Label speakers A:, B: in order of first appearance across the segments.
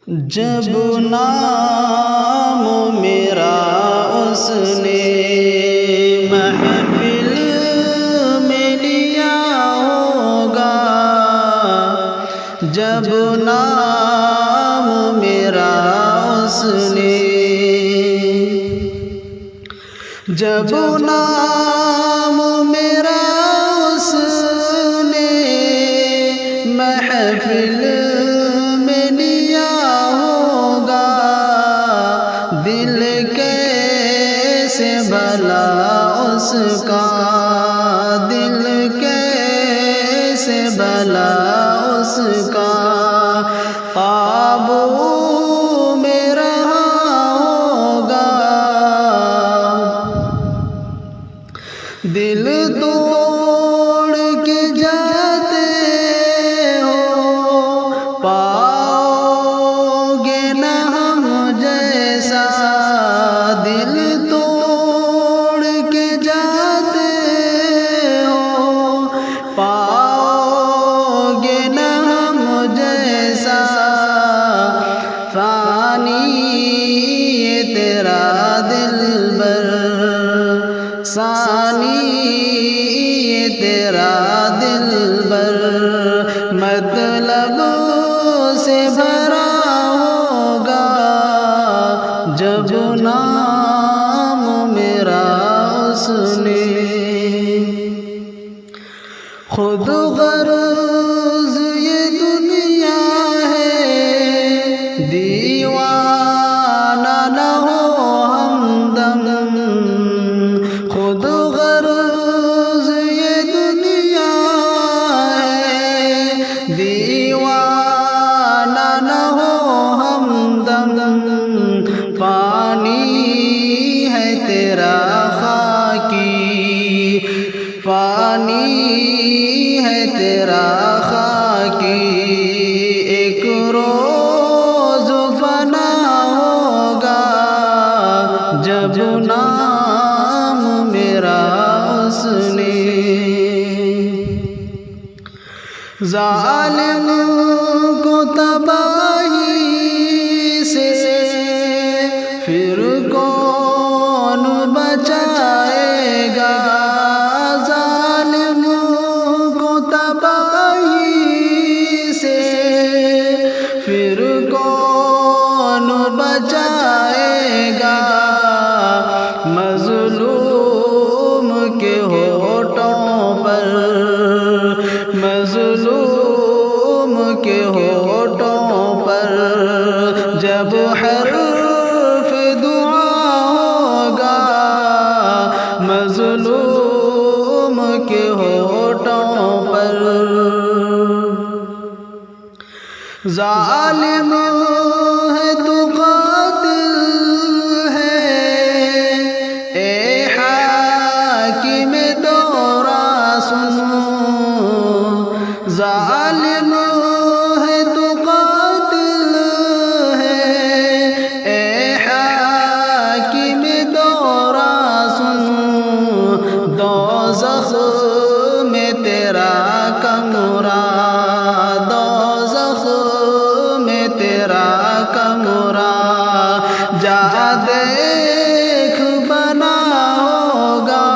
A: جب نام میرا اس نے محفل میں لیا ہوگا، جب نام میرا اس نے، جب نام میرا اس نے محفل میں لیا ہوگا، دل کیسے بھلا اس کا، دل کیسے بھلا اس کا قابو میں رہا ہوگا، دل توڑ کے جاتے ہو پاؤ گے نہ ہم جیسا، دل توڑ کے جاتے ہو پاؤ گے نہ ہم جیسا، فانی یہ تیرا دلبر، ثانی یہ تیرا دلبر، مطلب سے بھرا ہوگا، جب نام میرا اس نے، خود غرض یہ دنیا ہے دیوانہ نہ ہو ہمدم، خود غرض یہ دنیا ہے دیوانہ نہ ہو ہمدم، فانی ہے تیرا خاکی، فانی ہے تیرا خاکی، ایک روز فنا ہوگا، جب نام میرا اس نے، ظالم کو تباہی سے پھر کون بچائے گا، ظالم کو تباہی سے پھر کون بچائے گا، مظلوم کے ہونٹوں پر، مظلوم کے ہونٹوں پر جب حرف دعا ہوگا، مظلوم کے ہونٹوں پر، ظالم ہے تو قاتل ہے، اے حاکم دورہ سن، ظالم ہے تو قاتل ہے، اے حاکم دورہ سن، دوزخ میں تیرا کمرہ، دوزخ میں تیرا کمرہ، جا دیکھ بنا ہوگا،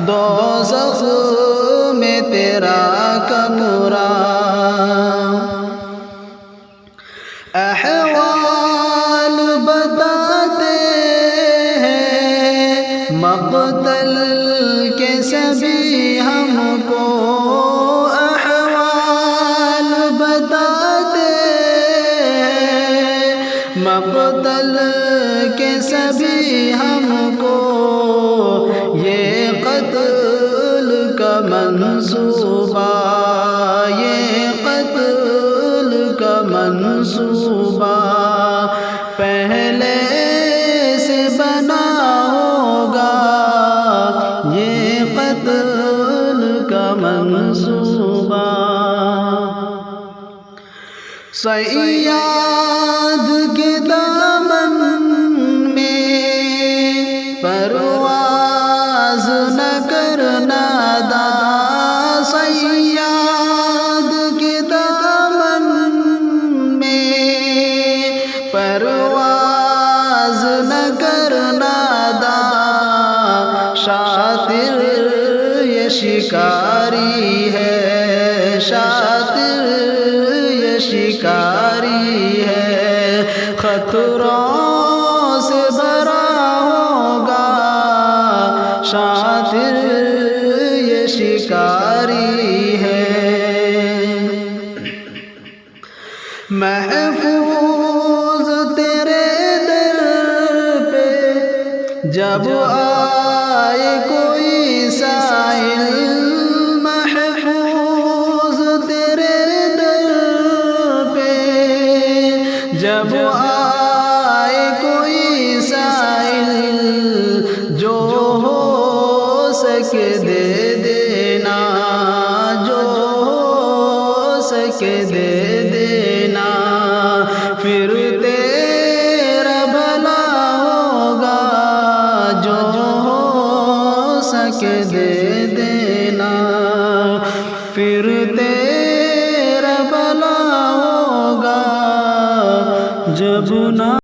A: دوزخ میں تیرا کمرہ، احوال بتاتے ہیں مقتل کے سبھی ہم کو، احوال بتاتے ہیں مقتل کے سبھی ہم کو، یہ قتل کا منصوبہ، یہ قتل کا منصوبہ پہلے سے بنا ہوگا، یہ قتل کا منصوبہ، صیاد کے دامن میں پرواز نہ کرنا دا، صیاد کے دامن میں شکاری ہے، شاطر یہ شکاری ہے، خطروں سے بھرا ہوگا، شاطر یہ شکاری ہے۔ محفوظ تیرے در پہ جب آئے کوئی سائل، محفوظ تیرے در پہ جب آئے کوئی سائل، جو ہو سکے دے دینا، جو ہو سکے دے دینا، پھر تیرا بھلا ہوگا، جو ہو سکے دے دینا، پھر تیرا بھلا ہوگا، جب نہ